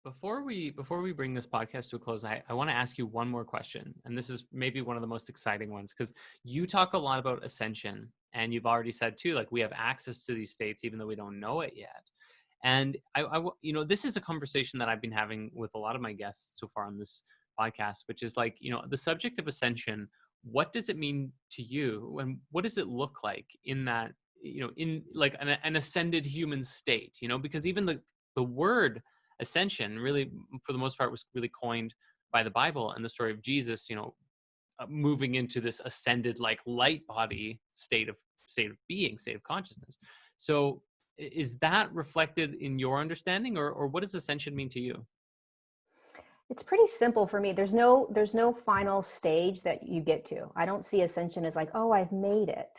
Before we bring this podcast to a close, I want to ask you one more question. And this is maybe one of the most exciting ones, because you talk a lot about ascension, and you've already said too, like we have access to these states, even though we don't know it yet. And this is a conversation that I've been having with a lot of my guests so far on this podcast, which is like, the subject of ascension. What does it mean to you? And what does it look like in that, in like an ascended human state, because even the word ascension really, for the most part, was really coined by the Bible and the story of Jesus, moving into this ascended, like light body state of being, state of consciousness. So is that reflected in your understanding, or what does ascension mean to you? It's pretty simple for me. There's no final stage that you get to. I don't see ascension as like, oh, I've made it.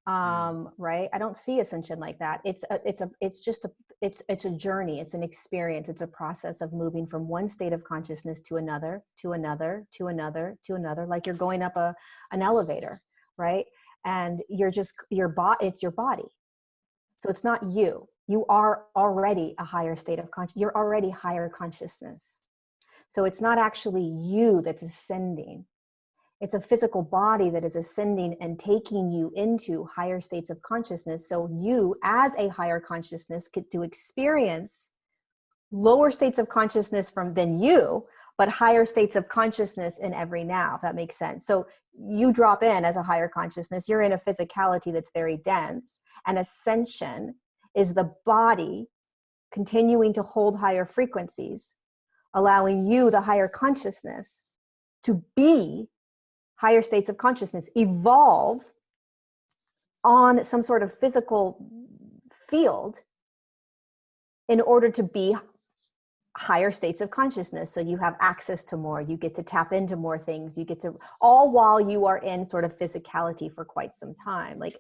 Right. I don't see ascension like that. It's a journey. It's an experience. It's a process of moving from one state of consciousness to another, to another, to another, to another, like you're going up an elevator, right? And it's your body. So it's not you. You are already a higher state of consciousness. You're already higher consciousness. So it's not actually you that's ascending. It's a physical body that is ascending and taking you into higher states of consciousness. So you, as a higher consciousness, get to experience lower states of consciousness than you, but higher states of consciousness in every now, if that makes sense. So you drop in as a higher consciousness. You're in a physicality that's very dense. And ascension is the body continuing to hold higher frequencies, allowing you, the higher consciousness, to be higher states of consciousness, evolve on some sort of physical field in order to be higher states of consciousness. So you have access to more, you get to tap into more things, you get to, all while you are in sort of physicality for quite some time. Like,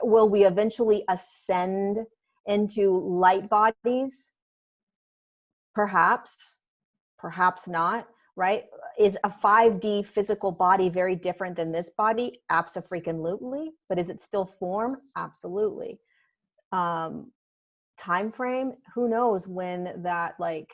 will we eventually ascend into light bodies? Perhaps not, right? Is a 5D physical body very different than this body? Abso-freaking-lutely. But is it still form? Absolutely. Time frame? Who knows when that, like,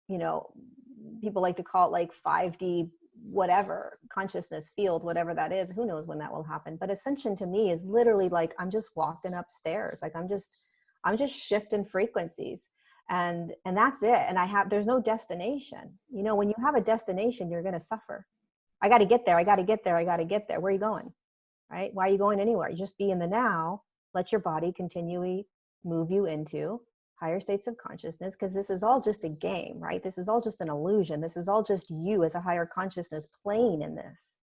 people like to call it like 5D whatever, consciousness field, whatever that is. Who knows when that will happen? But ascension to me is literally like, I'm just walking upstairs. Like I'm just shifting frequencies. And that's it. And there's no destination. When you have a destination, you're going to suffer. I got to get there. I got to get there. I got to get there. Where are you going? Right? Why are you going anywhere? You just be in the now. Let your body continually move you into higher states of consciousness, because this is all just a game, right? This is all just an illusion. This is all just you as a higher consciousness playing in this.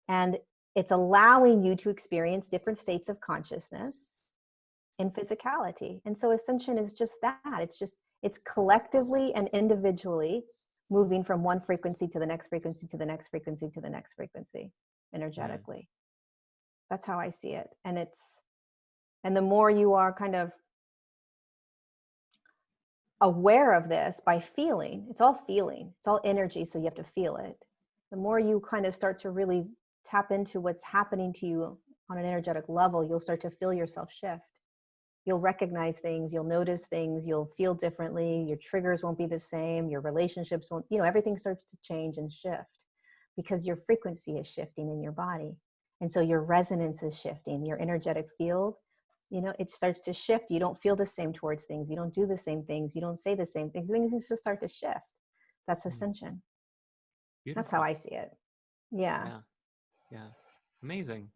And it's allowing you to experience different states of consciousness in physicality. And so ascension is just that. It's collectively and individually moving from one frequency to the next frequency, to the next frequency, to the next frequency, energetically. That's how I see it. And the more you are kind of aware of this by feeling, it's all energy. So you have to feel it. The more you kind of start to really tap into what's happening to you on an energetic level, you'll start to feel yourself shift. You'll recognize things, you'll notice things, you'll feel differently, your triggers won't be the same, your relationships won't, everything starts to change and shift because your frequency is shifting in your body. And so your resonance is shifting, your energetic field, it starts to shift. You don't feel the same towards things. You don't do the same things. You don't say the same things. Things just start to shift. That's ascension. Beautiful. That's how I see it. Yeah. Amazing.